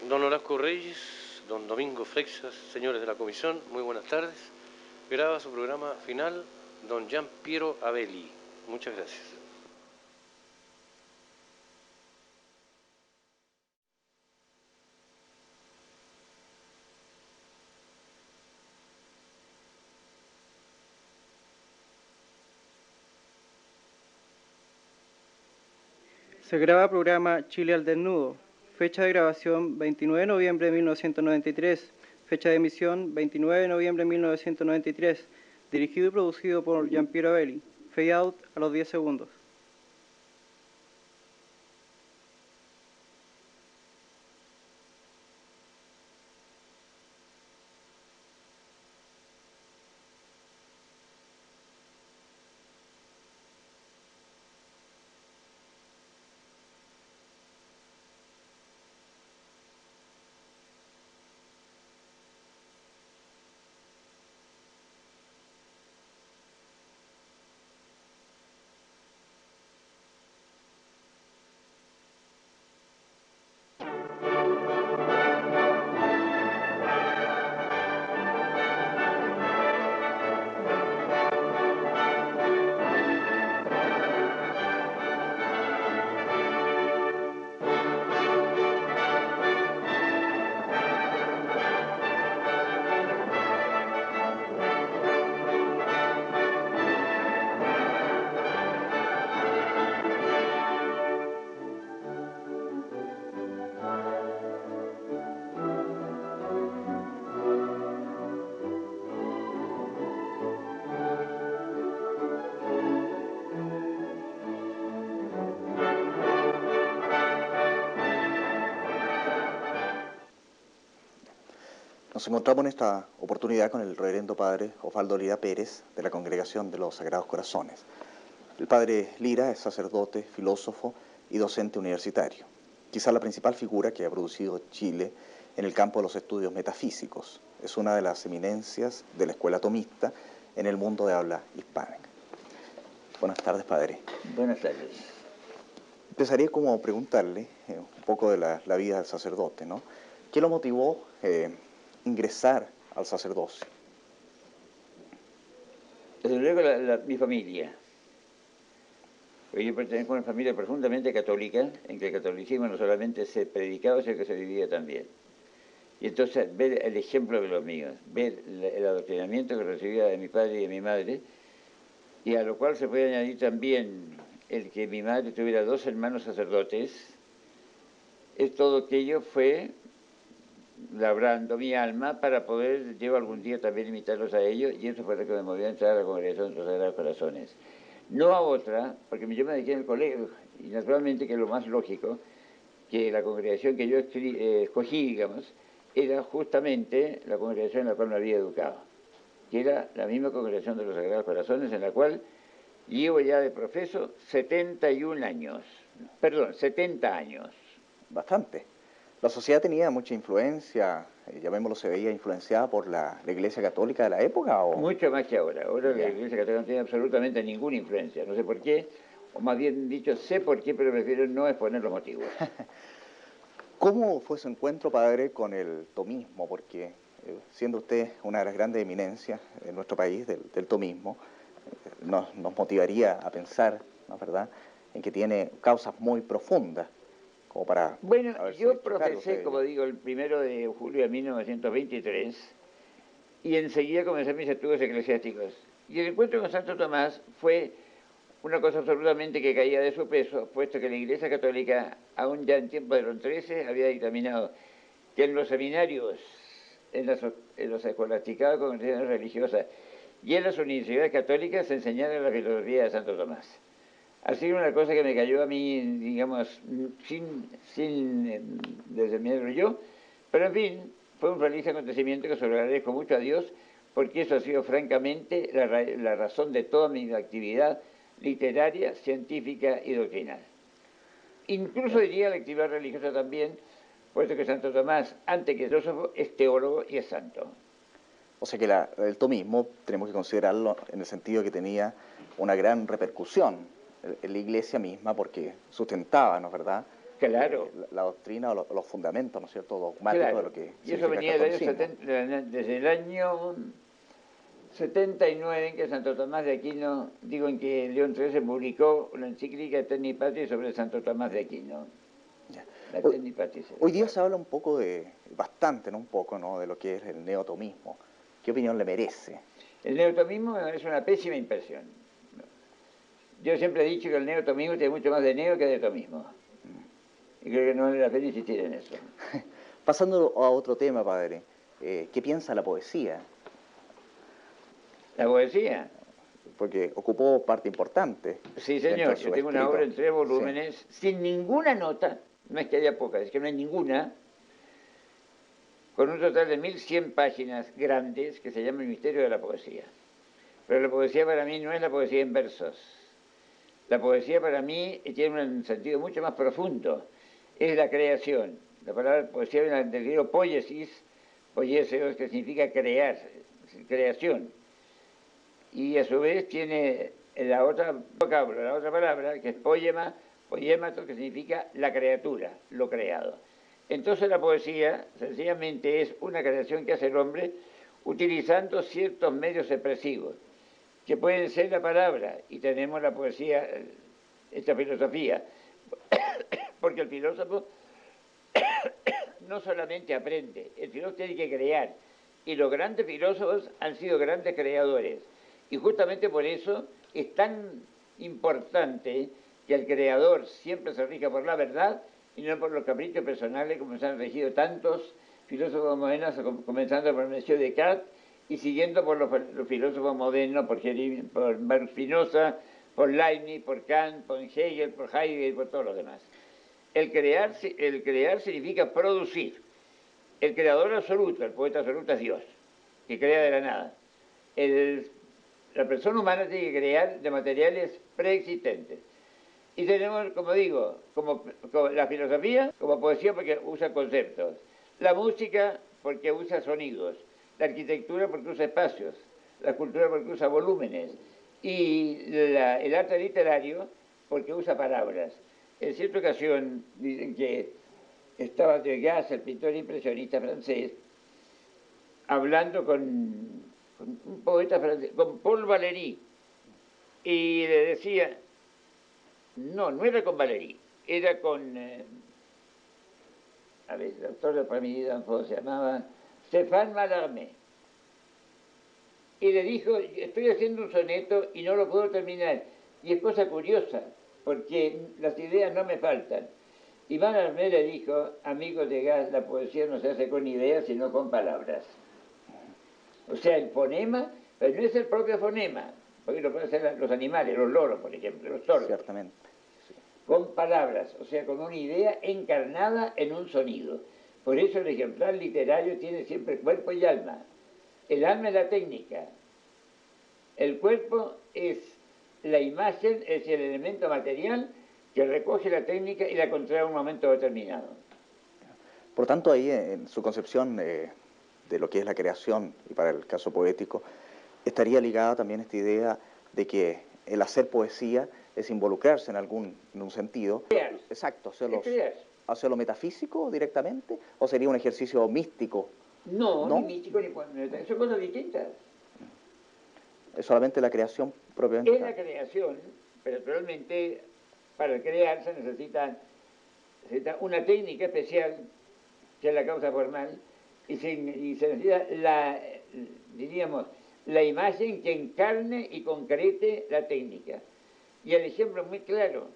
Don Horacio Reyes, don Domingo Freixas, señores de la comisión, muy buenas tardes. Graba su programa final don Gian Piero Abelli. Muchas gracias. Se graba programa Chile al desnudo. Fecha de grabación 29 de noviembre de 1993. Fecha de emisión 29 de noviembre de 1993. Dirigido y producido por Gian Piero Abelli. Fade out a los 10 segundos. Nos encontramos en esta oportunidad con el reverendo padre Osvaldo Lira Pérez de la Congregación de los Sagrados Corazones. El padre Lira es sacerdote, filósofo y docente universitario. Quizá la principal figura que ha producido Chile en el campo de los estudios metafísicos. Es una de las eminencias de la escuela tomista en el mundo de habla hispana. Buenas tardes, padre. Buenas tardes. Empezaría como a preguntarle un poco de la vida del sacerdote, ¿no? ¿Qué lo motivó ingresar al sacerdocio? Desde luego mi familia. Yo pertenezco a una familia profundamente católica, en que el catolicismo no solamente se predicaba, sino que se vivía también. Y entonces ver el ejemplo de los míos, ver el adoctrinamiento que recibía de mi padre y de mi madre, y a lo cual se puede añadir también el que mi madre tuviera 2 hermanos sacerdotes, todo aquello fue labrando mi alma para poder yo algún día también imitarlos a ellos, y eso fue lo que me movió a entrar a la Congregación de los Sagrados Corazones. No a otra, porque yo me dediqué en el colegio, y naturalmente que lo más lógico, que la congregación que yo escogí, digamos, era justamente la congregación en la cual me había educado, que era la misma Congregación de los Sagrados Corazones, en la cual llevo ya de profeso 70 años. Bastante. La sociedad tenía mucha influencia, llamémoslo, se veía influenciada por la Iglesia Católica de la época, ¿o? Mucho más que ahora. Ahora la Iglesia Católica no tiene absolutamente ninguna influencia. No sé por qué, o más bien dicho, sé por qué, pero prefiero no exponer los motivos. ¿Cómo fue su encuentro, padre, con el tomismo? Porque siendo usted una de las grandes eminencias en nuestro país del tomismo, nos motivaría a pensar, ¿no es verdad?, en que tiene causas muy profundas. Como para bueno, yo profesé, como digo, el 1 de julio de 1923 y enseguida comencé mis estudios eclesiásticos. Y el encuentro con Santo Tomás fue una cosa absolutamente que caía de su peso, puesto que la Iglesia Católica, aún ya en tiempos de los 13, había dictaminado que en los seminarios, en los escolasticados congregaciones religiosas y en las universidades católicas se enseñara la filosofía de Santo Tomás. Así una cosa que me cayó a mí, digamos, sin determinarlo yo, pero en fin, fue un feliz acontecimiento que se lo agradezco mucho a Dios, porque eso ha sido francamente la razón de toda mi actividad literaria, científica y doctrinal. Incluso diría la actividad religiosa también, puesto que Santo Tomás, antes que filósofo, es teólogo y es santo. O sea que el tomismo tenemos que considerarlo en el sentido de que tenía una gran repercusión en la Iglesia misma, porque sustentaba, ¿no es verdad?, Claro. la doctrina o los fundamentos, ¿no es cierto?, dogmáticos Claro. de lo que Y eso venía del año catolicismo. 70, desde el año 79, en que Santo Tomás de Aquino, digo, en que León XIII publicó la encíclica Tenni Patris sobre Santo Tomás de Aquino. Ya. La Hoy, Tenni Patris. hoy día se habla un poco bastante, no un poco, ¿no?, de lo que es el neotomismo. ¿Qué opinión le merece? El neotomismo es una pésima impresión. Yo siempre he dicho que el neotomismo tiene mucho más de neo que de tomismo. Y creo que no vale la pena insistir en eso. Pasando a otro tema, padre, ¿qué piensa la poesía? La poesía. Porque ocupó parte importante. Sí, señor. Yo tengo una obra en 3 volúmenes, sí, sin ninguna nota. No es que haya pocas, es que no hay ninguna. Con un total de 1100 páginas grandes que se llama El misterio de la poesía. Pero la poesía para mí no es la poesía en versos. La poesía para mí tiene un sentido mucho más profundo. Es la creación. La palabra poesía viene del griego poiesis, poieseos, que significa crear, creación. Y a su vez tiene la otra vocablo, la otra palabra, que es poema, poiematos, que significa la criatura, lo creado. Entonces la poesía sencillamente es una creación que hace el hombre utilizando ciertos medios expresivos, que pueden ser la palabra, y tenemos la poesía, esta filosofía, porque el filósofo no solamente aprende, el filósofo tiene que crear, y los grandes filósofos han sido grandes creadores, y justamente por eso es tan importante que el creador siempre se rija por la verdad y no por los caprichos personales como se han regido tantos filósofos modernos, comenzando por Monsieur Descartes y siguiendo por los filósofos modernos, por Baruch Spinoza, por Leibniz, por Kant, por Hegel, por Heidegger y por todos los demás. El crear significa producir. El creador absoluto, el poeta absoluto es Dios, que crea de la nada. La persona humana tiene que crear de materiales preexistentes. Y tenemos, como digo, como la filosofía, como poesía porque usa conceptos. La música porque usa sonidos. La arquitectura porque usa espacios. La cultura porque usa volúmenes. Y el arte literario porque usa palabras. En cierta ocasión dicen que estaba Degas, el pintor impresionista francés, hablando con un poeta francés, con Paul Valéry, y le decía, no era con Valéry, era con, el autor de Famille d'Enfants se llamaba Stéphane Mallarmé, y le dijo, estoy haciendo un soneto y no lo puedo terminar, y es cosa curiosa, porque las ideas no me faltan. Y Mallarmé le dijo, amigo de Gas, la poesía no se hace con ideas, sino con palabras. O sea, el fonema, pero no es el propio fonema, porque lo pueden hacer los animales, los loros, por ejemplo, los tordos. Ciertamente. Sí. Con palabras, o sea, con una idea encarnada en un sonido. Por eso el ejemplar literario tiene siempre cuerpo y alma. El alma es la técnica. El cuerpo es la imagen, es el elemento material que recoge la técnica y la contrae en un momento determinado. Por tanto, ahí en su concepción de lo que es la creación, y para el caso poético, estaría ligada también esta idea de que el hacer poesía es involucrarse en un sentido. Crear. Exacto, hacerlo metafísico directamente, o sería un ejercicio místico. No, ni místico ni poético, son cosas distintas. Es solamente la creación propiamente. Es la creación, pero realmente para crear se necesita una técnica especial, que es la causa formal, y se necesita la imagen que encarne y concrete la técnica. Y el ejemplo es muy claro.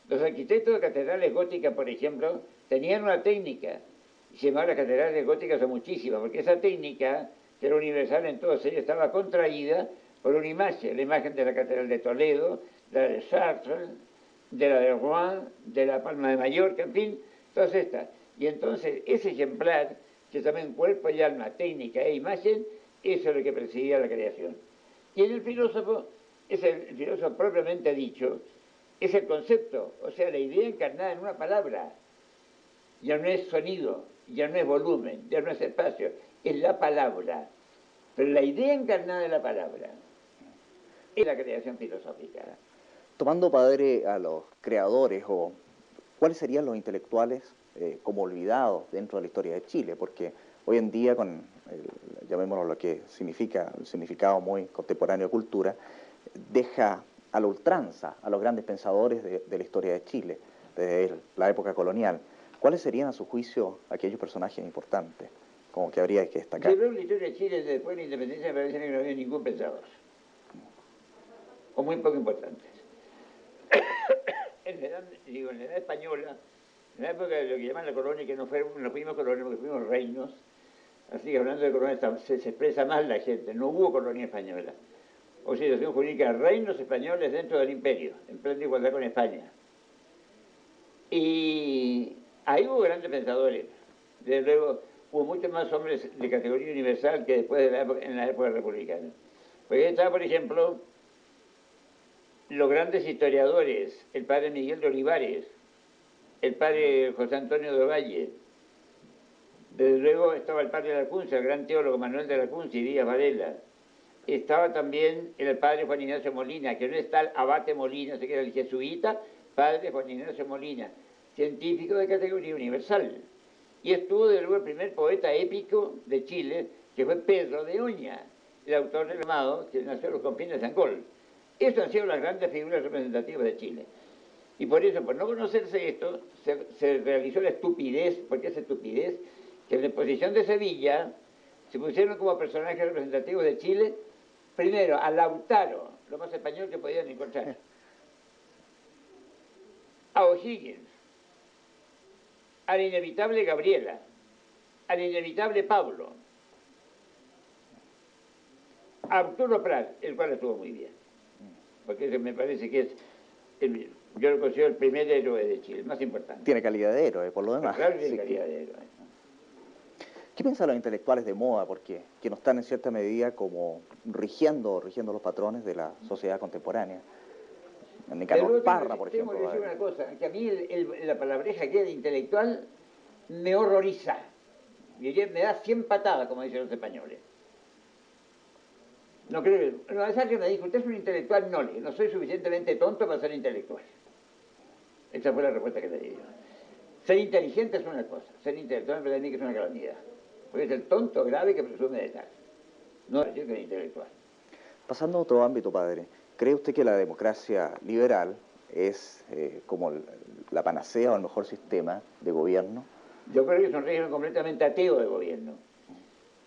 Los arquitectos de catedrales góticas, por ejemplo, tenían una técnica, y se llamaban las catedrales góticas, son muchísimas, porque esa técnica, que era universal en todos ellos, estaba contraída por una imagen, la imagen de la Catedral de Toledo, de la de Chartres, de la de Rouen, de la Palma de Mallorca, en fin, todas estas. Y entonces ese ejemplar, que también cuerpo y alma, técnica e imagen, eso es lo que presidía la creación. Y en el filósofo propiamente dicho, es el concepto, o sea, la idea encarnada en una palabra. Ya no es sonido, ya no es volumen, ya no es espacio, es la palabra. Pero la idea encarnada en la palabra es la creación filosófica. Tomando, padre, a los creadores o ¿cuáles serían los intelectuales como olvidados dentro de la historia de Chile? Porque hoy en día, con llamémoslo lo que significa, el significado muy contemporáneo de cultura, deja a la ultranza a los grandes pensadores de la historia de Chile, desde la época colonial. ¿Cuáles serían, a su juicio, aquellos personajes importantes, como que habría que destacar? Yo creo que la historia de Chile después de la independencia me parece que no había ningún pensador, o muy poco importantes. En la edad española, en la época de lo que llaman la colonia, que no fuimos colonia porque fuimos reinos, así que hablando de colonia se expresa más la gente, no hubo colonia española. O situación jurídica, reinos españoles dentro del imperio, en plena igualdad con España. Y ahí hubo grandes pensadores. Desde luego, hubo muchos más hombres de categoría universal que después en la época republicana. Porque ahí estaba, por ejemplo, los grandes historiadores, el padre Miguel de Olivares, el padre José Antonio de Valle. Desde luego estaba el padre de Lacunza, el gran teólogo Manuel de Lacunza y Díaz Varela. Estaba también el padre Juan Ignacio Molina, que no está el abate Molina, que era el jesuita, padre Juan Ignacio Molina, científico de categoría universal. Y estuvo desde luego el primer poeta épico de Chile, que fue Pedro de Oña, el autor del Amado, que nació en los confines de Angol. Estas han sido las grandes figuras representativas de Chile. Y por eso, por no conocerse esto, se realizó la estupidez, porque es estupidez, que en la exposición de Sevilla se pusieron como personajes representativos de Chile, primero a Lautaro, lo más español que podían encontrar, a O'Higgins, al inevitable Gabriela, al inevitable Pablo, a Arturo Prat, el cual estuvo muy bien, porque ese me parece que es, yo lo considero el primer héroe de Chile, el más importante. Tiene calidad de héroe, por lo demás. Claro, tiene Sí, calidad de héroe. ¿Qué piensan los intelectuales de moda? Porque que no están en cierta medida como rigiendo los patrones de la sociedad contemporánea. Nicanor Parra, por ejemplo. Tengo que decir una cosa, que a mí la palabreja que de intelectual me horroriza. Me da 100 patadas, como dicen los españoles. No creo que... No, es alguien que me dijo, usted es un intelectual, no soy suficientemente tonto para ser intelectual. Esa fue la respuesta que le di yo. Ser inteligente es una cosa, ser intelectual me parece a mí que es una calamidad. Porque es el tonto grave que presume de tal. No es decir que es intelectual. Pasando a otro ámbito, padre, ¿cree usted que la democracia liberal es como la panacea o el mejor sistema de gobierno? Yo creo que es un régimen completamente ateo de gobierno.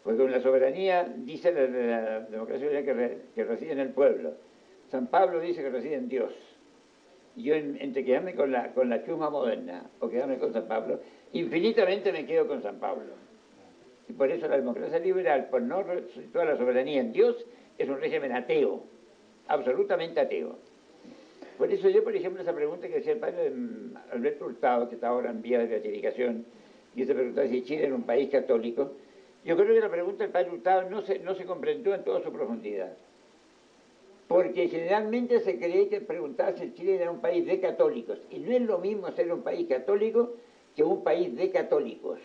Porque con la soberanía dice la democracia liberal que reside en el pueblo. San Pablo dice que reside en Dios. Y yo, entre quedarme con la chusma moderna o quedarme con San Pablo, infinitamente me quedo con San Pablo. Y por eso la democracia liberal, por no situar la soberanía en Dios, es un régimen ateo, absolutamente ateo. Por eso yo, por ejemplo, esa pregunta que hacía el padre Alberto Hurtado, que está ahora en vía de beatificación, y se preguntaba si Chile era un país católico, yo creo que la pregunta del padre Hurtado no se comprendió en toda su profundidad. Porque generalmente se cree que preguntar si Chile era un país de católicos, y no es lo mismo ser un país católico que un país de católicos.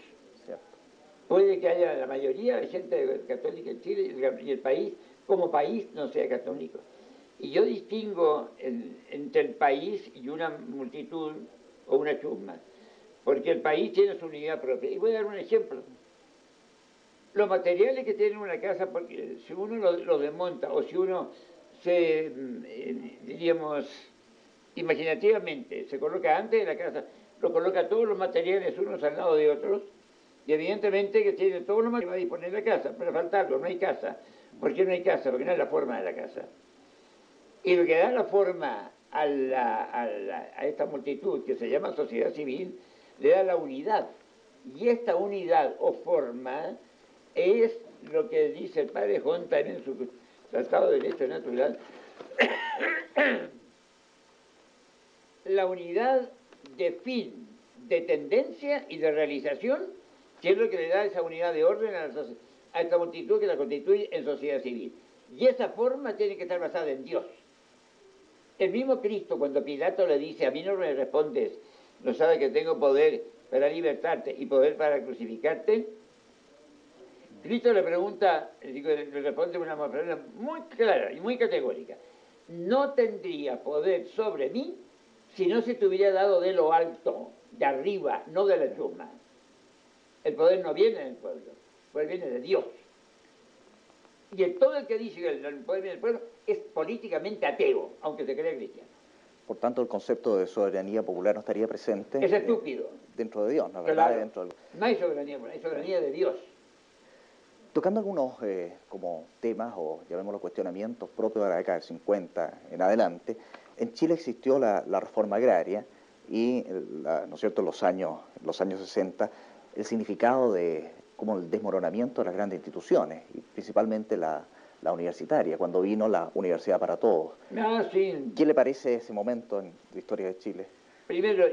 Puede que haya la mayoría de gente católica en Chile y el país, como país, no sea católico. Y yo distingo entre el país y una multitud o una chusma, porque el país tiene su unidad propia. Y voy a dar un ejemplo. Los materiales que tiene una casa, porque si uno lo desmonta o si uno diríamos, imaginativamente, se coloca antes de la casa, lo coloca todos los materiales unos al lado de otros, y evidentemente que tiene todos los materiales que va a disponer la casa, pero falta algo, no hay casa. ¿Por qué no hay casa? Porque no es la forma de la casa. Y lo que da la forma a esta multitud, que se llama sociedad civil, le da la unidad. Y esta unidad o forma es lo que dice el padre Jonta en su Tratado de Derecho Natural, la unidad de fin, de tendencia y de realización, que es lo que le da esa unidad de orden a esta multitud que la constituye en sociedad civil. Y esa forma tiene que estar basada en Dios. El mismo Cristo, cuando Pilato le dice, a mí no me respondes, no sabes que tengo poder para libertarte y poder para crucificarte, Cristo le pregunta, le responde de una manera muy clara y muy categórica, no tendría poder sobre mí si no se te hubiera dado de lo alto. de arriba, no de la chusma. El poder no viene del pueblo, el poder viene de Dios. Y todo el que dice que el poder viene del pueblo es políticamente ateo, aunque se crea cristiano. Por tanto, el concepto de soberanía popular no estaría presente. Es estúpido. Dentro de Dios, ¿no? ¿Verdad? Claro. Dentro del... No hay soberanía popular, hay soberanía de Dios. Tocando algunos como temas o llamémoslo cuestionamientos propios de la década del 50 en adelante, en Chile existió la reforma agraria y, ¿no es cierto?, en los años 60, el significado de como el desmoronamiento de las grandes instituciones, y principalmente la universitaria, cuando vino la Universidad para Todos. Sí. ¿Qué le parece ese momento en la historia de Chile? Primero,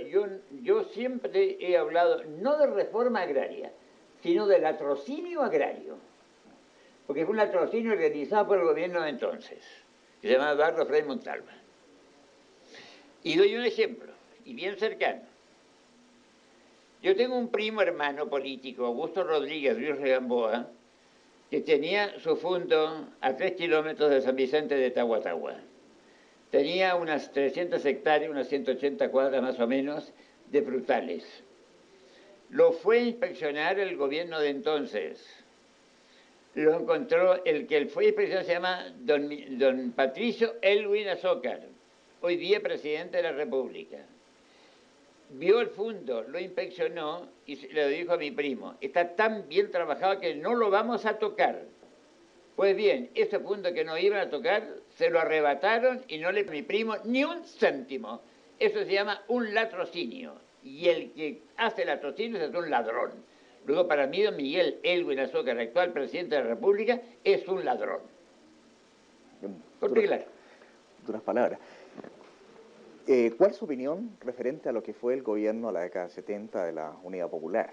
yo siempre he hablado no de reforma agraria, sino del latrocinio agrario, porque fue un latrocinio organizado por el gobierno de entonces, que se llamaba Eduardo Frei Montalva. Y doy un ejemplo, y bien cercano. Yo tengo un primo hermano político, Augusto Rodríguez Ruiz Regamboa, que tenía su fundo a 3 kilómetros de San Vicente de Tahuatahua. Tenía unas 300 hectáreas, unas 180 cuadras más o menos, de frutales. Lo fue a inspeccionar el gobierno de entonces. Lo encontró, el que fue a inspeccionar se llama don Patricio Elwin Azócar, hoy día presidente de la República. Vio el fundo, lo inspeccionó y le dijo a mi primo, está tan bien trabajado que no lo vamos a tocar. Pues bien, ese fundo que no iban a tocar, se lo arrebataron y no le dio a mi primo ni un céntimo. Eso se llama un latrocinio. Y el que hace latrocinio es un ladrón. Luego, para mí, don Miguel Elwin Azócar, actual presidente de la República, es un ladrón. Porque claro. Duras palabras. ¿Cuál es su opinión referente a lo que fue el gobierno de la década de 70 de la Unidad Popular?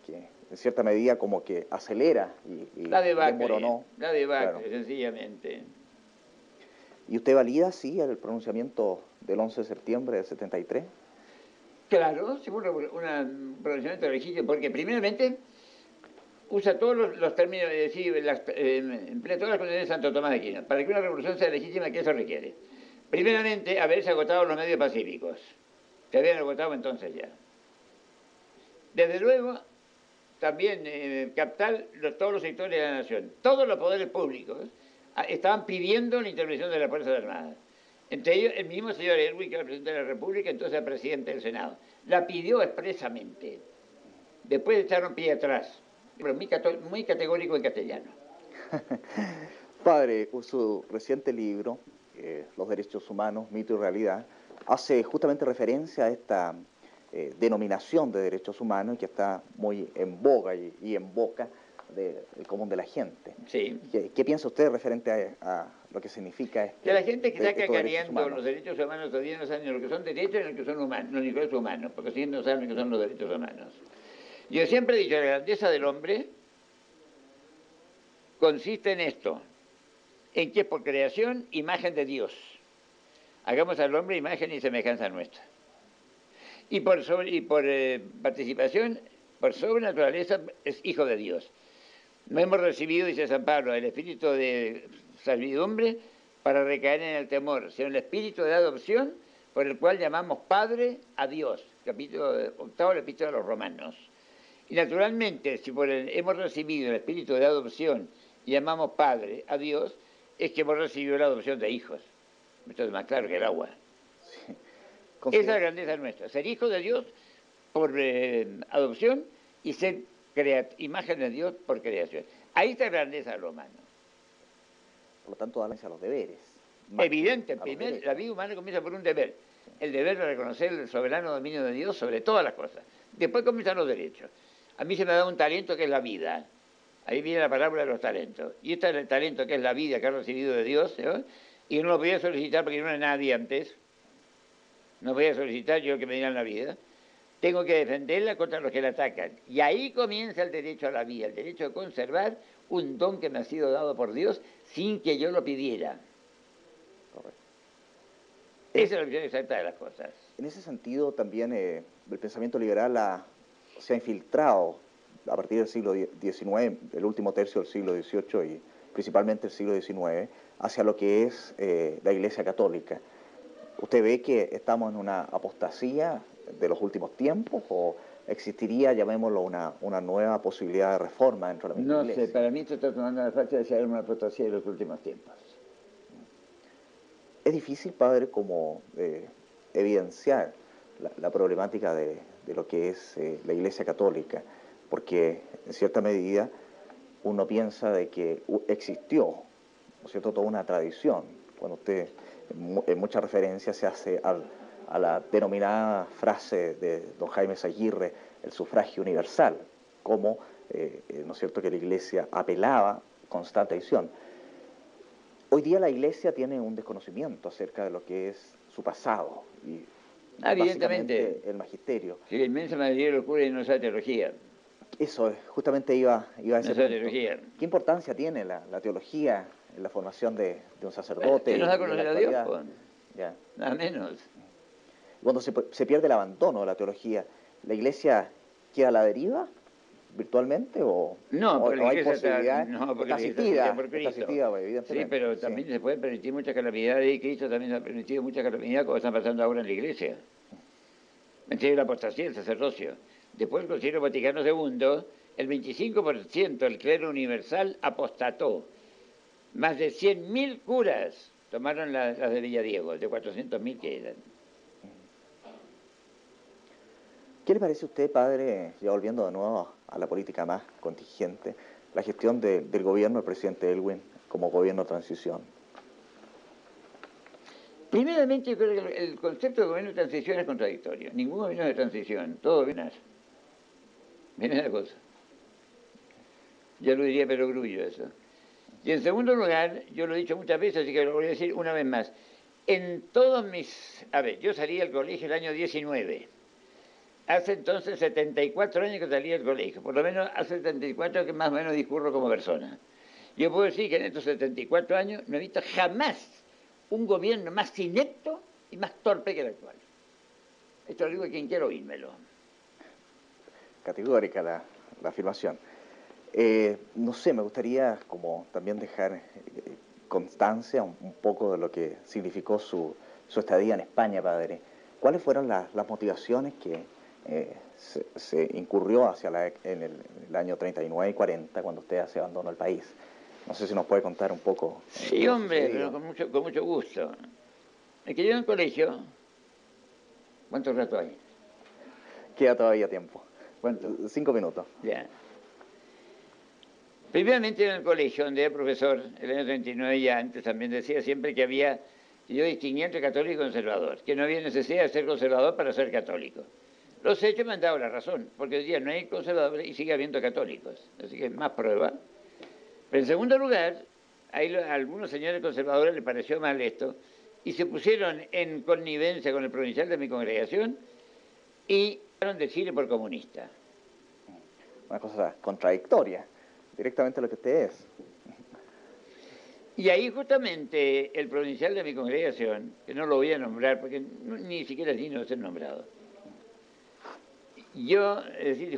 Que en cierta medida como que acelera y la debacle, desmoronó. La debacle, claro. Sencillamente. ¿Y usted valida, sí, el pronunciamiento del 11 de septiembre del 73? Claro, sí fue un pronunciamiento legítimo, porque primeramente usa todos los términos, es decir, emplea todas las condiciones de Santo Tomás de Aquino. Para que una revolución sea legítima, ¿qué eso requiere? Primeramente, haberse agotado los medios pacíficos, que habían agotado entonces ya. Desde luego, también captar todos los sectores de la nación. Todos los poderes públicos estaban pidiendo la intervención de las Fuerzas Armadas. Entre ellos, el mismo señor Elwin, que era presidente de la República, entonces era presidente del Senado. La pidió expresamente. Después echaron pie atrás, pero muy categórico en castellano. Padre, su reciente libro, Los Derechos Humanos, Mito y Realidad, hace justamente referencia a esta denominación de derechos humanos que está muy en boga y en boca del común de la gente. Sí. ¿Qué piensa usted referente a lo que significa que la gente que está cacareando los derechos humanos todavía no saben ni lo que son derechos ni lo que son humanos, ni lo que es humanos, porque si no saben lo que son los derechos humanos. Yo siempre he dicho, la grandeza del hombre consiste en esto, en que es por creación imagen de Dios. Hagamos al hombre imagen y semejanza nuestra. Y por participación, por sobrenaturaleza, es hijo de Dios. No hemos recibido, dice San Pablo, el espíritu de servidumbre para recaer en el temor, sino el espíritu de adopción por el cual llamamos Padre a Dios. Capítulo 8 del Epístola a los Romanos. Y naturalmente, si hemos recibido el espíritu de adopción y llamamos Padre a Dios, es que hemos recibido la adopción de hijos. Esto es más claro que el agua. Sí. Esa es la grandeza nuestra, ser hijo de Dios por adopción y ser imagen de Dios por creación. Ahí está la grandeza de lo humano. Por lo tanto, dándose a los deberes. Evidente, primero la vida humana comienza por un deber. El deber de reconocer el soberano dominio de Dios sobre todas las cosas. Después comienzan los derechos. A mí se me da un talento que es la vida. Ahí viene la parábola de los talentos. Y este es el talento que es la vida que ha recibido de Dios, ¿no? Y no lo podía solicitar porque no era nadie antes. No podía solicitar yo que me dieran la vida. Tengo que defenderla contra los que la atacan. Y ahí comienza el derecho a la vida, el derecho a conservar un don que me ha sido dado por Dios sin que yo lo pidiera. Correcto. Esa es la visión exacta de las cosas. En ese sentido, también el pensamiento liberal se ha infiltrado a partir del siglo XIX, el último tercio del siglo XVIII y principalmente el siglo XIX, hacia lo que es la Iglesia Católica. ¿Usted ve que estamos en una apostasía de los últimos tiempos o existiría, llamémoslo, una nueva posibilidad de reforma dentro de la misma No iglesia? sé, para mí esto está tomando la facha de ser una apostasía de los últimos tiempos. Es difícil, padre, como evidenciar la problemática de lo que es la Iglesia Católica, porque en cierta medida uno piensa de que existió, ¿no es cierto?, toda una tradición. Cuando usted en muchas referencias se hace a la denominada frase de don Jaime Aguirre, el sufragio universal, como, ¿no es cierto?, que la Iglesia apelaba constante tradición. Hoy día la Iglesia tiene un desconocimiento acerca de lo que es su pasado y Evidentemente, básicamente el magisterio. si la inmensa mayoría de los curas no sabe teología. Eso, justamente iba a ese No sabe punto. teología. ¿Qué importancia tiene la teología en la formación de un sacerdote? Que nos da a y en la conocer a Dios, actualidad? pues, Ya. nada menos. Cuando se pierde el abandono de la teología, ¿la Iglesia queda a la deriva virtualmente o, No, porque o la hay iglesia posibilidades? no, porque Está la iglesia está asistida asistida, por está Cristo. asistida, pues, evidentemente. Sí, pero también se pueden permitir muchas calamidades y Cristo también ha permitido muchas calamidades como están pasando ahora en la iglesia. Entiende la apostasía del sacerdocio. Después del Concilio Vaticano II, el 25% del clero universal apostató. Más de 100.000 curas tomaron las de Villadiego, de 400.000 que eran. ¿Qué le parece a usted, padre, ya volviendo de nuevo a la política más contingente, la gestión del gobierno del presidente Elwin como gobierno de transición? Primeramente, yo creo que el concepto de gobierno de transición es contradictorio. Ningún gobierno es de transición, todo gobierno es. Viene la cosa. Ya lo diría Perogrullo eso. Y en segundo lugar, yo lo he dicho muchas veces, así que lo voy a decir una vez más. En todos mis... A ver, yo salí del colegio el año 19. Hace entonces 74 años que salí del colegio. Por lo menos hace 74 que más o menos discurro como persona. Yo puedo decir que en estos 74 años no he visto jamás un gobierno más inepto y más torpe que el actual. Esto lo digo a quien quiera oírmelo. Categórica la afirmación. No sé, me gustaría como también dejar constancia un poco de lo que significó su estadía en España, padre. ¿Cuáles fueron las motivaciones que se incurrió en el año 39 y 40 cuando usted se abandonó el país? No sé si nos puede contar un poco. Sí, hombre, pero con mucho gusto. Es que yo en el colegio... ¿Cuánto rato hay? Queda todavía tiempo. ¿Cuánto? 5 minutos. Ya. Primeramente en el colegio, donde era profesor, el año 39 y antes, también decía siempre que yo distinguía entre católico y conservador, que no había necesidad de ser conservador para ser católico. Los hechos me han dado la razón, porque hoy día no hay conservadores y sigue habiendo católicos, así que más prueba. Pero en segundo lugar, a algunos señores conservadores les pareció mal esto, y se pusieron en connivencia con el provincial de mi congregación y hablaron de Chile por comunista. Una cosa contradictoria, directamente lo que usted es. Y ahí justamente el provincial de mi congregación, que no lo voy a nombrar porque ni siquiera es digno de ser nombrado, yo,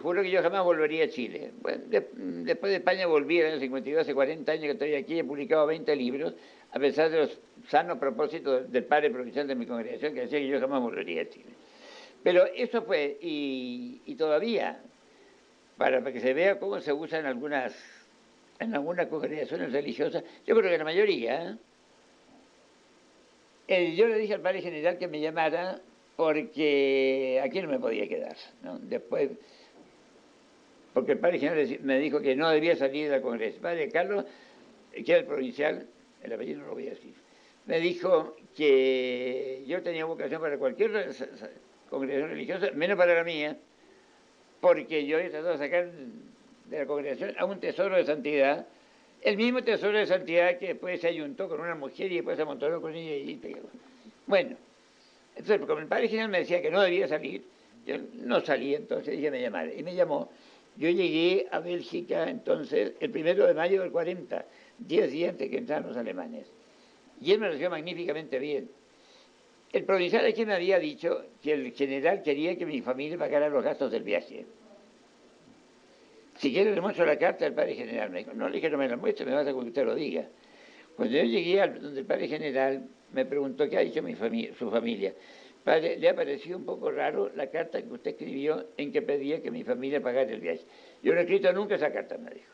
juro que yo jamás volvería a Chile. Bueno, después de España volví en el año 52, hace 40 años que estoy aquí, he publicado 20 libros, a pesar de los sanos propósitos del padre provincial de mi congregación, que decía que yo jamás volvería a Chile. Pero eso fue, y todavía, para que se vea cómo se usa en algunas congregaciones religiosas, yo creo que la mayoría, yo le dije al padre general que me llamara porque aquí no me podía quedar, ¿no? Después, porque el padre general me dijo que no debía salir de la congregación. El padre Carlos, que era el provincial, el apellido no lo voy a decir, me dijo que yo tenía vocación para cualquier congregación religiosa, menos para la mía, porque yo había tratado de sacar de la congregación a un tesoro de santidad, el mismo tesoro de santidad que después se ayuntó con una mujer y después se amontonó con ella y pegó. Bueno, entonces como el padre general me decía que no debía salir, yo no salí, entonces dije me llamara, y me llamó. Yo llegué a Bélgica entonces el 1 de mayo del 40, 10 días antes que entraran los alemanes, y él me recibió magníficamente bien. El provincial aquí me había dicho que el general quería que mi familia pagara los gastos del viaje. Si quiere le muestro la carta del padre general. Me dijo, no, le dije, no me la muestre, me basta con que usted lo diga. Cuando yo llegué donde el padre general, me preguntó qué ha dicho su familia. Padre, le ha parecido un poco raro la carta que usted escribió en que pedía que mi familia pagara el viaje. Yo no he escrito nunca esa carta, me dijo.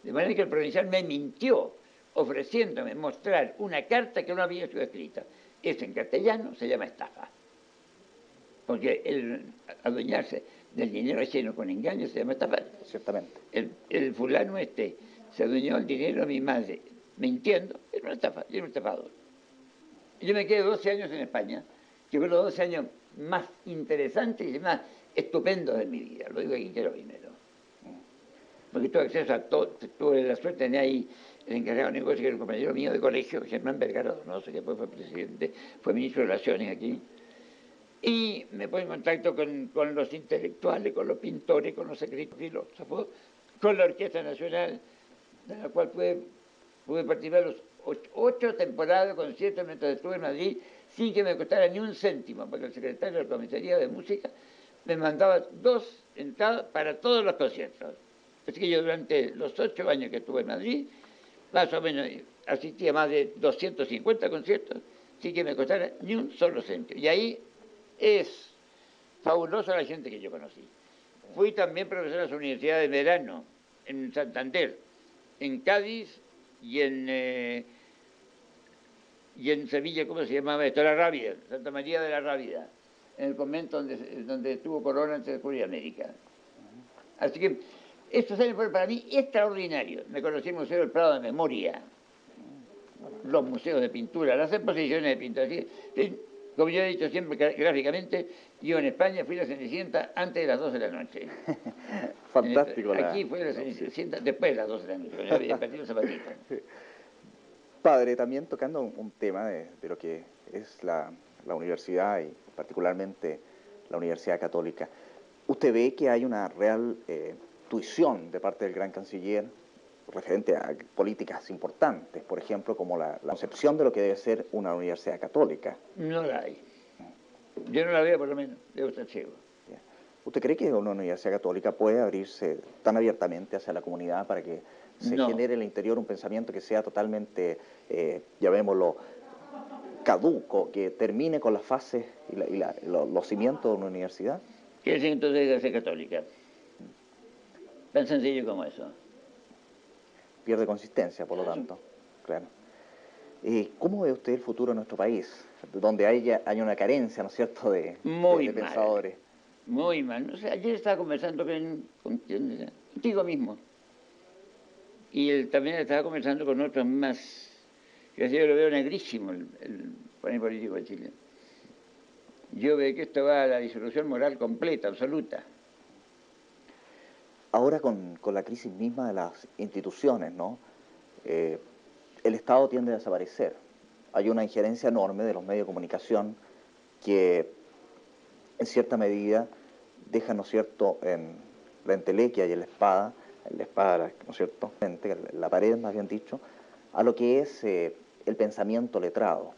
De manera que el provincial me mintió, ofreciéndome mostrar una carta que no había sido escrita. Eso en castellano se llama estafa. Porque el adueñarse del dinero ajeno con engaño se llama estafar. Ciertamente. El fulano se adueñó el dinero a mi madre mintiendo, era una estafa, era un estafador. Yo me quedé 12 años en España, que fueron los 12 años más interesantes y más estupendos de mi vida, lo digo aquí que lo primero. Porque tuve acceso a todo, tuve la suerte de tener ahí el encargado de negocio, que era un compañero mío de colegio, Germán Vergara Donoso, que después fue presidente, fue ministro de Relaciones aquí. Y me puse en contacto con los intelectuales, con los pintores, con los escritores, filósofos, con la Orquesta Nacional, de la cual pude participar los 8 temporadas de conciertos mientras estuve en Madrid, sin que me costara ni un céntimo, porque el secretario de la Comisaría de Música me mandaba 2 entradas para todos los conciertos. Así que yo durante los 8 años que estuve en Madrid, más o menos asistí a más de 250 conciertos, sin que me costara ni un solo céntimo. Y ahí es fabulosa la gente que yo conocí. Fui también profesor en las universidades de verano, en Santander, en Cádiz y en Sevilla, ¿cómo se llamaba esto? La Rábida, Santa María de la Rábida, en el convento donde estuvo Corona antes de descubrir América. Así que estos años fueron para mí extraordinarios. Me conocí el Museo del Prado de Memoria, los museos de pintura, las exposiciones de pintura. Como yo he dicho siempre gráficamente, yo en España fui la Cenicienta antes de las 12 de la noche. Fantástico. Aquí fue la Cenicienta después de las 12 de la noche, yo había partido zapatito. Padre, también tocando un tema de lo que es la universidad y particularmente la Universidad Católica, ¿usted ve que hay una real tuición de parte del gran canciller referente a políticas importantes, por ejemplo, como la concepción de lo que debe ser una universidad católica? No la hay. Yo no la veo, por lo menos, debo estar ciego. ¿Usted cree que una universidad católica puede abrirse tan abiertamente hacia la comunidad para que se genere en el interior un pensamiento que sea totalmente, llamémoslo, caduco, que termine con las fases y los cimientos de una universidad? ¿Qué es entonces de iglesia católica? Tan sencillo como eso. Pierde consistencia, por lo tanto. Claro. ¿Cómo ve usted el futuro de nuestro país? Donde hay una carencia, ¿no es cierto?, de pensadores. Muy mal. O sea, ayer estaba conversando contigo mismo. Y él también estaba conversando con otros más. Yo lo veo negrísimo, el panel político de Chile. Yo veo que esto va a la disolución moral completa, absoluta. Ahora con la crisis misma de las instituciones, ¿no? El Estado tiende a desaparecer. Hay una injerencia enorme de los medios de comunicación que, en cierta medida, dejan, ¿no es cierto?, en la entelequia y en la espada, ¿no es cierto?, en la pared, más bien dicho, a lo que es el pensamiento letrado.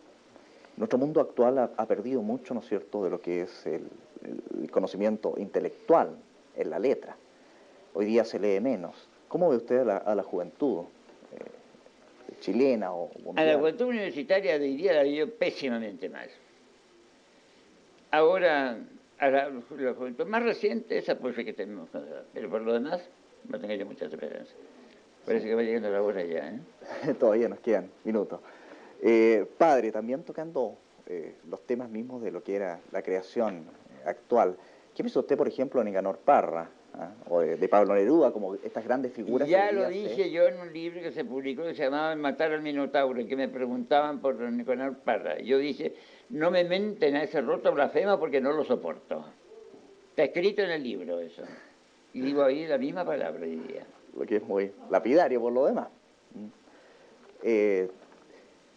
Nuestro mundo actual ha perdido mucho, ¿no es cierto?, de lo que es el conocimiento intelectual en la letra. Hoy día se lee menos. ¿Cómo ve usted a la juventud chilena o mundial? A la juventud universitaria de hoy día la veo pésimamente mal. Ahora, a la juventud más reciente, esa puede ser que tenemos, pero por lo demás, no tengo yo muchas esperanzas. Parece que va llegando la hora ya, ¿eh? Todavía nos quedan minutos. Padre, también tocando los temas mismos de lo que era la creación actual. ¿Qué piensa usted, por ejemplo, de Nicanor Parra? O de Pablo Neruda, como estas grandes figuras? Ya lo dije yo en un libro que se publicó que se llamaba Matar al Minotauro, en que me preguntaban por Nicanor Parra. Yo dije, no me menten a ese roto blasfema porque no lo soporto. Está escrito en el libro eso. Y digo ahí la misma palabra, diría. Lo que es muy lapidario por lo demás.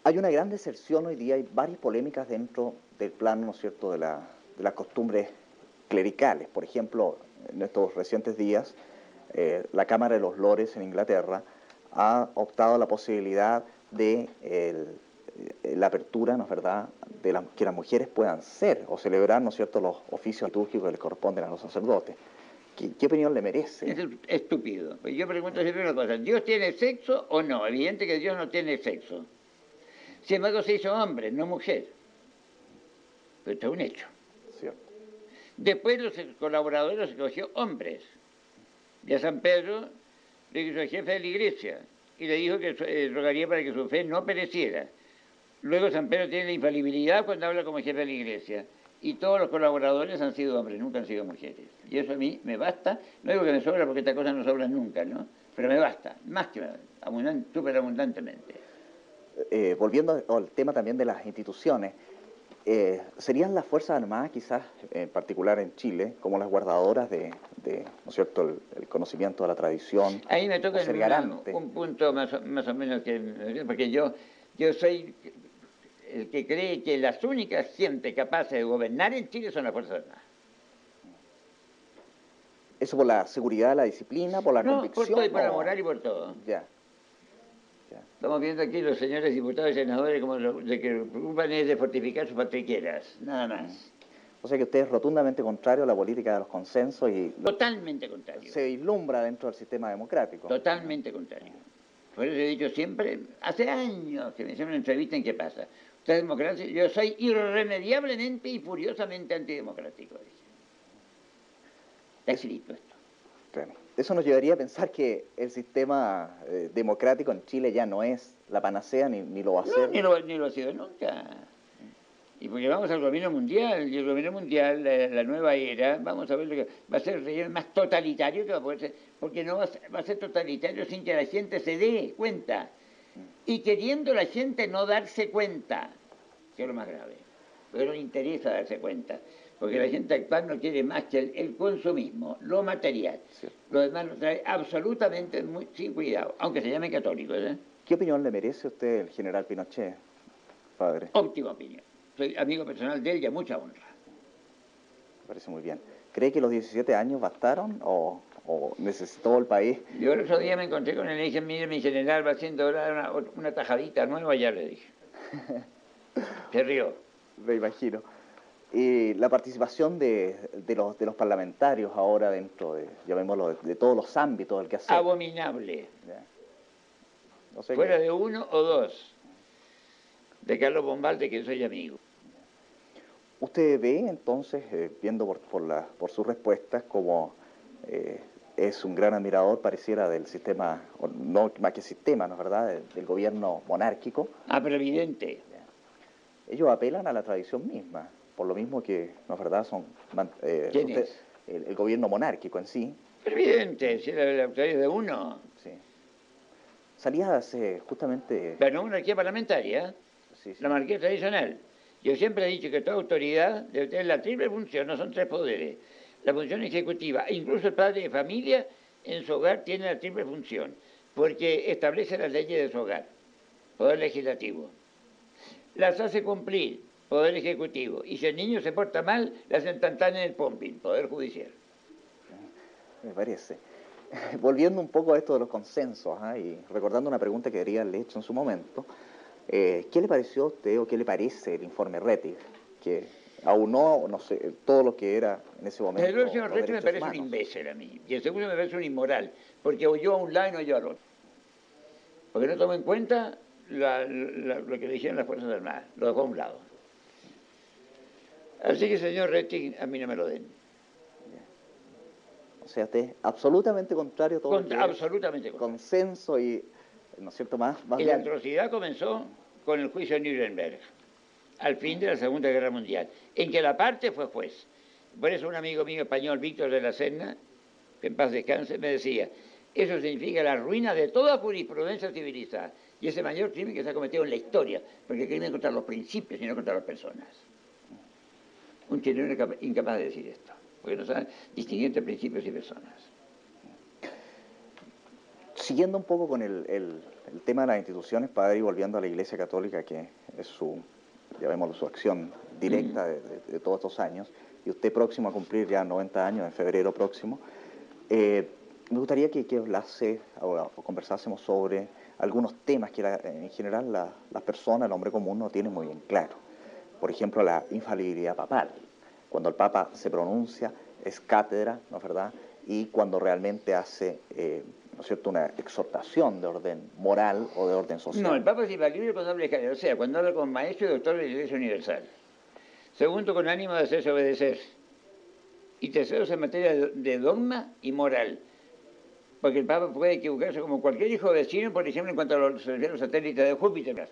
Hay una gran deserción hoy día, hay varias polémicas dentro del plano, ¿no es cierto?, de las costumbres clericales. Por ejemplo, en estos recientes días, la Cámara de los Lores en Inglaterra ha optado a la posibilidad de la apertura, ¿no es verdad?, de que las mujeres puedan ser o celebrar, ¿no es cierto?, los oficios litúrgicos que les corresponden a los sacerdotes. ¿Qué opinión le merece? Es estúpido. Pues yo pregunto siempre una cosa, ¿Dios tiene sexo o no? Evidente que Dios no tiene sexo. Sin embargo se hizo hombre, no mujer. Pero esto es un hecho. Cierto. Después los colaboradores los escogió hombres. Y a San Pedro le hizo el jefe de la iglesia y le dijo que rogaría para que su fe no pereciera. Luego San Pedro tiene la infalibilidad cuando habla como jefe de la iglesia. Y todos los colaboradores han sido hombres, nunca han sido mujeres. Y eso a mí me basta. No digo que me sobra porque estas cosas no sobran nunca, ¿no? Pero me basta, más que súper abundantemente. Volviendo al tema también de las instituciones, ¿serían las Fuerzas Armadas, quizás en particular en Chile, como las guardadoras de ¿no es cierto?, el conocimiento de la tradición? Ahí me toca ser garante? un punto más o menos porque yo soy el que cree que las únicas gente capaces de gobernar en Chile son las Fuerzas Armadas. ¿Eso por la seguridad, la disciplina, por la convicción? Por todo, por la moral y por todo. Ya. Estamos viendo aquí los señores diputados y senadores como de que preocupan es de fortificar sus patriqueras, nada más. O sea que usted es rotundamente contrario a la política de los consensos y... Totalmente contrario. Se vislumbra dentro del sistema democrático. Totalmente contrario. Por eso he dicho siempre, hace años que me hicieron una entrevista en qué pasa. Usted es democracia, yo soy irremediablemente y furiosamente antidemocrático. Está escrito esto. Claro. Eso nos llevaría a pensar que el sistema democrático en Chile ya no es la panacea ni lo va a ser. No, ni lo ha sido nunca. Y porque vamos al gobierno mundial, y el gobierno mundial, la nueva era, vamos a ver lo que va a ser el régimen más totalitario que va a poder ser, porque no va a ser totalitario sin que la gente se dé cuenta. Y queriendo la gente no darse cuenta, que es lo más grave, porque no le interesa darse cuenta. Porque la gente actual no quiere más que el consumismo, lo material. Sí. Lo demás lo trae absolutamente sin cuidado, aunque se llame católicos. ¿Qué opinión le merece a usted el general Pinochet, padre? Óptima opinión. Soy amigo personal de él y a mucha honra. Me parece muy bien. ¿Cree que los 17 años bastaron o necesitó el país? Yo el otro día me encontré con él y le dije, mire, mi general va haciendo ahora una tajadita nueva, ya le dije. Se rió. Me imagino. Y la participación de los parlamentarios ahora dentro de, llamémoslo, de todos los ámbitos del que hacer. Abominable. No sé fuera de uno o dos. De Carlos Bombalde, que soy amigo. ¿Usted ve entonces, viendo por sus respuestas, como es un gran admirador, pareciera, del sistema, no más que sistema, ¿no es verdad?, del gobierno monárquico? Ah, pero evidente. Ellos apelan a la tradición misma. Por lo mismo que, ¿no es verdad?, son ¿Quién es? El gobierno monárquico en sí. Pero evidente, si la autoridad es de uno. Sí. Salía hace justamente... Pero no monarquía parlamentaria, sí. La monarquía tradicional. Yo siempre he dicho que toda autoridad debe tener la triple función, no son tres poderes. La función ejecutiva, e incluso el padre de familia en su hogar tiene la triple función, porque establece las leyes de su hogar, poder legislativo. Las hace cumplir, Poder Ejecutivo. Y si el niño se porta mal, le hacen tantán en el pumping, Poder Judicial. Me parece. Volviendo un poco a esto de los consensos, y recordando una pregunta que debería haberle hecho en su momento, ¿qué le pareció a usted o qué le parece el informe Rettig? Que aunó, no sé, todo lo que era en ese momento. El señor Rettig me parece un imbécil a mí. Y el segundo me parece un inmoral, porque oyó a un lado y no oyó al otro. Porque no tomó en cuenta lo que le dijeron las Fuerzas Armadas, lo dejó a un lado. Así que, señor Rettig, a mí no me lo den. O sea, usted es absolutamente contrario a todo absolutamente contrario. Consenso y, ¿no es cierto?, más y la atrocidad comenzó con el juicio de Nuremberg, al fin de la Segunda Guerra Mundial, en que la parte fue juez. Por eso un amigo mío español, Víctor de la Serna, que en paz descanse, me decía, eso significa la ruina de toda jurisprudencia civilizada. Y ese mayor crimen que se ha cometido en la historia, porque el crimen es contra los principios y no contra las personas. Un chileno incapaz de decir esto, porque no sabe distinguir entre principios y personas. Siguiendo un poco con el tema de las instituciones, padre, y volviendo a la Iglesia Católica, que es su acción directa de todos estos años, y usted próximo a cumplir ya 90 años, en febrero próximo, me gustaría que hablase o conversásemos sobre algunos temas que en general las personas, el hombre común, no tienen muy bien claro. Por ejemplo, la infalibilidad papal. Cuando el Papa se pronuncia, es cátedra, ¿no es verdad? y cuando realmente hace, ¿no es cierto?, una exhortación de orden moral o de orden social. No, el Papa es infalible con doble escala, o sea, cuando habla con maestro y doctor de la Iglesia Universal. Segundo, con ánimo de hacerse obedecer. Y tercero, en materia de dogma y moral. Porque el Papa puede equivocarse como cualquier hijo vecino, por ejemplo, en cuanto a los satélites de Júpiter.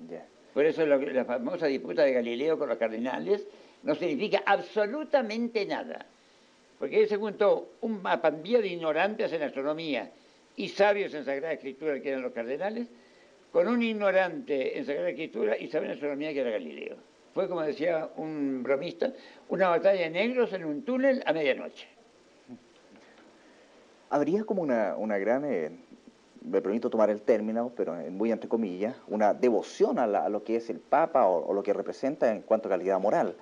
Yeah. Por eso la famosa disputa de Galileo con los cardenales no significa absolutamente nada. Porque él se juntó una pandilla de ignorantes en astronomía y sabios en Sagrada Escritura, que eran los cardenales, con un ignorante en Sagrada Escritura y sabio en astronomía, que era Galileo. Fue, como decía un bromista, una batalla de negros en un túnel a medianoche. Habría como una gran, me permito tomar el término, pero muy entre comillas, una devoción a lo que es el Papa o lo que representa en cuanto a calidad moral.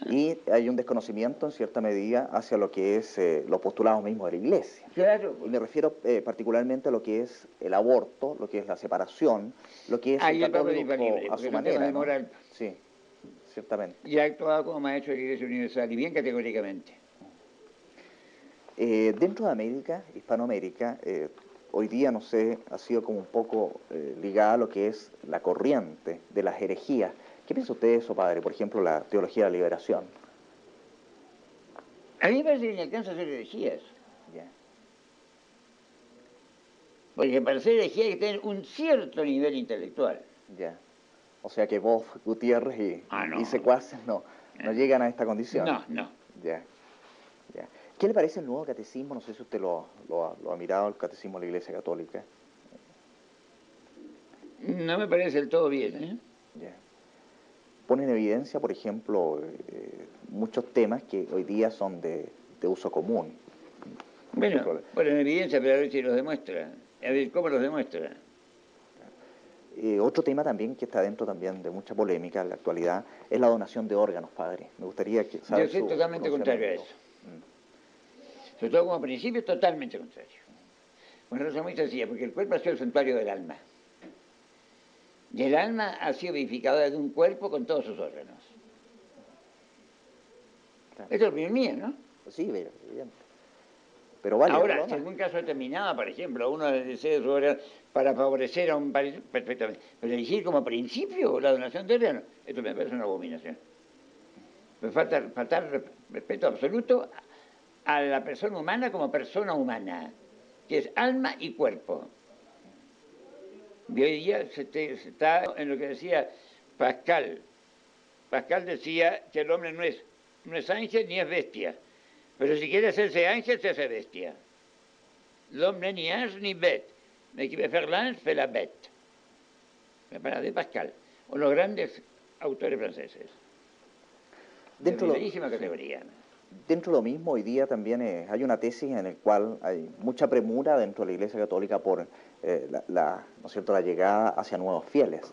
Y hay un desconocimiento en cierta medida hacia lo que es los postulados mismos de la Iglesia. Claro. Y me refiero particularmente a lo que es el aborto, lo que es la separación, lo que es Ahí el el Papa es católico infalible, a su porque es un tema manera, de ¿no? moral. Sí, ciertamente. Y ha actuado como maestro de la Iglesia Universal, y bien categóricamente. Dentro de América, Hispanoamérica, hoy día, no sé, ha sido como un poco ligada a lo que es la corriente de las herejías. ¿Qué piensa usted de eso, padre? Por ejemplo, la teología de la liberación. A mí me parece que ni alcanza a ser herejías. Yeah. Porque para ser herejía hay que tener un cierto nivel intelectual. Ya. O sea que vos, Gutiérrez no. y secuaces no llegan a esta condición. No. Ya. ¿Qué le parece el nuevo catecismo? No sé si usted lo ha mirado, el catecismo de la Iglesia Católica. No me parece del todo bien, ¿eh? Ya. Pone en evidencia, por ejemplo, muchos temas que hoy día son de uso común. Bueno, pone en evidencia, pero a ver si los demuestra. A ver cómo los demuestra. Otro tema también que está dentro también de mucha polémica en la actualidad es la donación de órganos, padre. Me gustaría saber Yo soy totalmente contrario a eso. Sobre todo como principio, totalmente contrario. Una razón muy sencilla, porque el cuerpo ha sido el santuario del alma. Y el alma ha sido vivificadora de un cuerpo con todos sus órganos. Claro. Esto es opinión mía, ¿no? Sí, evidente. Pero vale. Ahora, si en algún caso determinado, por ejemplo, uno desea su órgano para favorecer a un país, perfectamente. Pero elegir como principio la donación de órganos, esto me parece una abominación. Me falta respeto absoluto a la persona humana como persona humana, que es alma y cuerpo. Y hoy día se está en lo que decía Pascal. Pascal decía que el hombre no es ángel ni es bestia, pero si quiere hacerse ángel, se hace bestia. L'homme ni ange ni bête, mais qui veut faire l'ange fait la bête. Me parece de Pascal, o los grandes autores franceses. Dentro de primerísima categoría. Dentro de lo mismo, hoy día también hay una tesis en la cual hay mucha premura dentro de la Iglesia Católica por ¿no es cierto?, la llegada hacia nuevos fieles.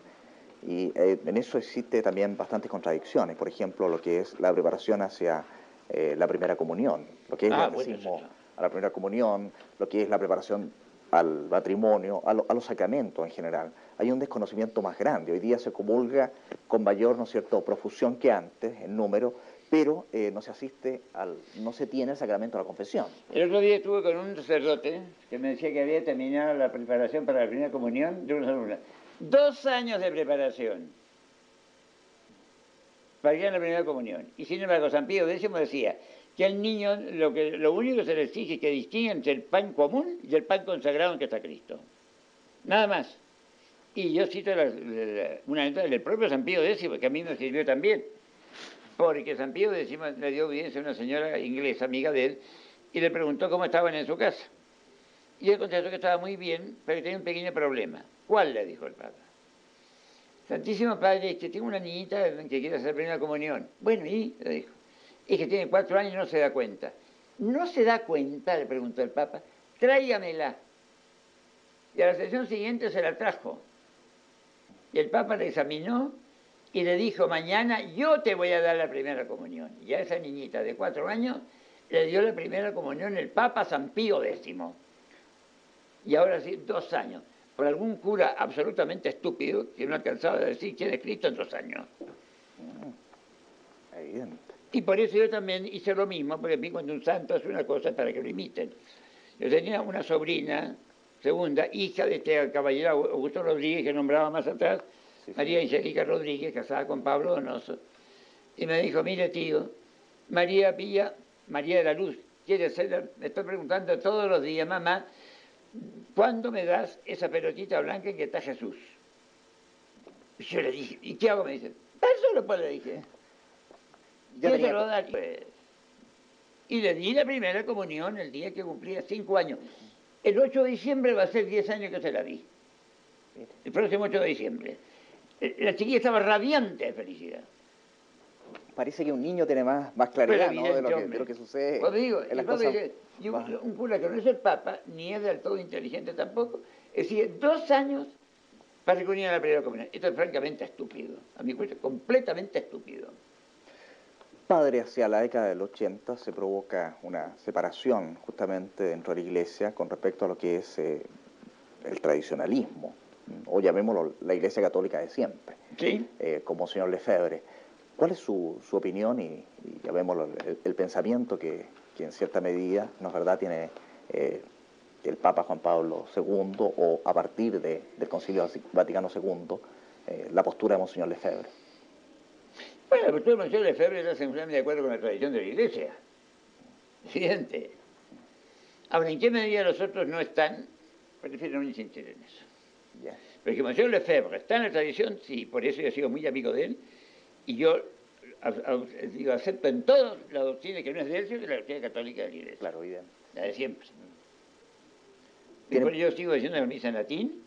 Y en eso existe también bastantes contradicciones. Por ejemplo, lo que es la preparación hacia la primera comunión, lo que es el catecismo a la primera comunión, lo que es la preparación al matrimonio, a los sacramentos en general. Hay un desconocimiento más grande. Hoy día se comulga con mayor, ¿no es cierto?, profusión que antes, en número, pero no se tiene el sacramento de la confesión. El otro día estuve con un sacerdote que me decía que había terminado la preparación para la primera comunión de una alumna. 2 años de preparación para ir a la primera comunión. Y sin embargo, San Pío X decía que al niño lo único que se le exige es que distinga entre el pan común y el pan consagrado en que está Cristo. Nada más. Y yo cito una anécdota del propio San Pío X, que a mí me sirvió también. Porque San Pío X le dio audiencia a una señora inglesa, amiga de él, y le preguntó cómo estaban en su casa. Y él contestó que estaba muy bien, pero que tenía un pequeño problema. ¿Cuál?, le dijo el Papa. Santísimo Padre, que tengo una niñita que quiere hacer primera comunión. Bueno, ¿y?, le dijo. Es que tiene 4 años y no se da cuenta. ¿No se da cuenta?, le preguntó el Papa. Tráigamela. Y a la sesión siguiente se la trajo. Y el Papa la examinó y le dijo: mañana yo te voy a dar la primera comunión. Y a esa niñita de 4 años le dio la primera comunión el Papa San Pío X. Y ahora sí, 2 años. Por algún cura absolutamente estúpido que no alcanzaba a decir quién es Cristo en 2 años. Evidente. Y por eso yo también hice lo mismo, porque a mí cuando un santo hace una cosa es para que lo imiten. Yo tenía una sobrina, segunda, hija de este caballero Augusto Rodríguez, que nombraba más atrás, Sí, sí. María Angélica Rodríguez, casada con Pablo Donoso. Y me dijo, mire tío, María Pía, María de la Luz, quiere ser, me estoy preguntando todos los días, mamá, ¿cuándo me das esa pelotita blanca en que está Jesús? Y yo le dije, ¿y qué hago? Me dice, dáselo, pues, le dije. Ya ¿Qué tenía- se lo da? Pues, y le di la primera comunión el día que cumplía 5 años. El 8 de diciembre va a ser 10 años que se la di. El próximo 8 de diciembre. La chiquilla estaba radiante de felicidad. Parece que un niño tiene más Pero claridad, ¿no? evidente, de lo que sucede Pues digo, en las y papá cosas. dice, y más- un cura que no es el Papa, ni es del todo inteligente tampoco, es decir, 2 años para reunir a la primera comunión. Esto es francamente estúpido. A mi juicio, completamente estúpido. Padre, hacia la década del 80 se provoca una separación justamente dentro de la Iglesia con respecto a lo que es el tradicionalismo, o llamémoslo la Iglesia Católica de siempre, ¿Sí? como señor Lefebvre. ¿Cuál es su opinión y llamémoslo el pensamiento que en cierta medida, ¿no es verdad?, tiene el Papa Juan Pablo II o a partir del Concilio Vaticano II, la postura de Monseñor Lefebvre? Bueno, la postura de Monseñor Lefebvre está simplemente de acuerdo con la tradición de la Iglesia. Evidente. Ahora, ¿en qué medida los otros no están? Prefiero no insistir en eso. Ya. Porque Monseñor Lefebvre está en la tradición, sí, por eso yo he sido muy amigo de él, y yo digo, acepto en todo la doctrina que no es de él, sino de la doctrina católica de la Iglesia. Claro, evidente. La de siempre. Y Tiene- por ello yo sigo diciendo la misa en latín,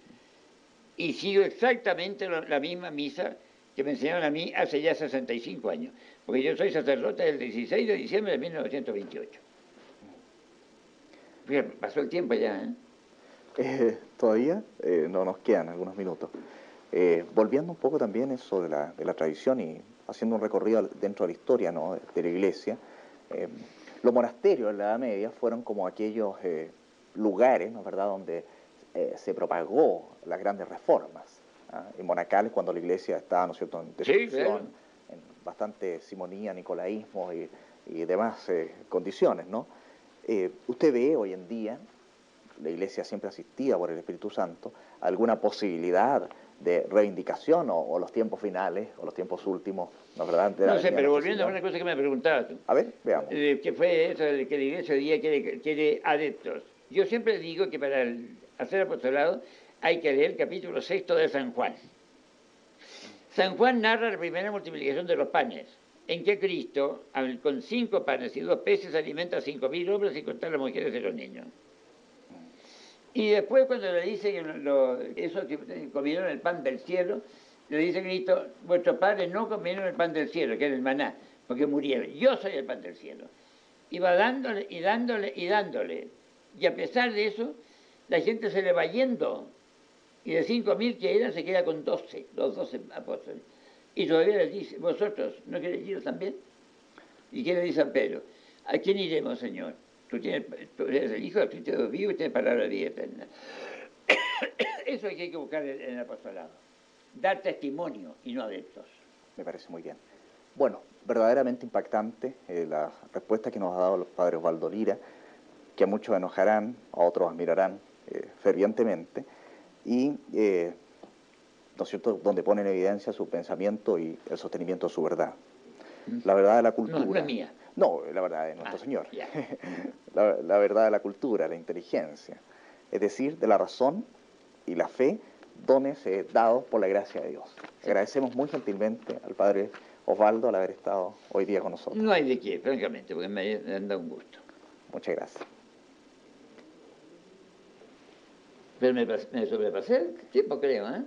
y sigo exactamente la misma misa que me enseñaron a mí hace ya 65 años, porque yo soy sacerdote del 16 de diciembre de 1928. Fíjate, pasó el tiempo ya, ¿eh? Todavía no nos quedan algunos minutos. Volviendo un poco también eso de la tradición y haciendo un recorrido dentro de la historia, ¿no?, de la Iglesia, los monasterios en la Edad Media fueron como aquellos lugares, ¿no es verdad?, donde se propagó las grandes reformas, ¿ah? Y monacales cuando la Iglesia estaba, ¿no es cierto?, en destrucción, Sí, claro. en bastante simonía, nicolaísmo y demás condiciones, ¿no? Usted ve hoy en día, la Iglesia siempre asistida por el Espíritu Santo, alguna posibilidad de reivindicación o los tiempos finales o los tiempos últimos, ¿no es verdad? No sé, pero volviendo a una cosa que me preguntabas tú, A ver, veamos. que fue eso de que la Iglesia hoy día quiere adeptos. Yo siempre digo que para hacer apostolado hay que leer el capítulo 6 de San Juan. San Juan narra la primera multiplicación de los panes, en que Cristo, con 5 panes y 2 peces, alimenta a 5.000 hombres sin contar las mujeres y los niños. Y después cuando le dice que esos que comieron el pan del cielo, le dice Cristo, vuestros padres no comieron el pan del cielo, que era el maná, porque murieron. Yo soy el pan del cielo. Y va dándole y dándole y dándole. Y a pesar de eso, la gente se le va yendo. Y de 5.000 que eran, se queda con 12, los 12 apóstoles. Y todavía les dice, vosotros, ¿no queréis ir también? ¿Y qué le dice San Pedro? ¿A quién iremos, Señor? Tú eres el Hijo de Cristo vivo y tienes palabra de vida eterna. Eso hay que buscar en el apostolado. Dar testimonio y no adeptos. Me parece muy bien. Bueno, verdaderamente impactante la respuesta que nos ha dado el padre Osvaldo Lira, que a muchos enojarán, a otros admirarán fervientemente, y, ¿no es cierto?, donde pone en evidencia su pensamiento y el sostenimiento de su verdad. La verdad de la cultura. No es mía. No, la verdad de nuestro Señor. Ya. La verdad de la cultura, la inteligencia. Es decir, de la razón y la fe, dones dados por la gracia de Dios. Sí. Agradecemos muy gentilmente al padre Osvaldo al haber estado hoy día con nosotros. No hay de qué, francamente, porque me han dado un gusto. Muchas gracias. Pero me sobrepasé el tiempo, creo, ¿eh?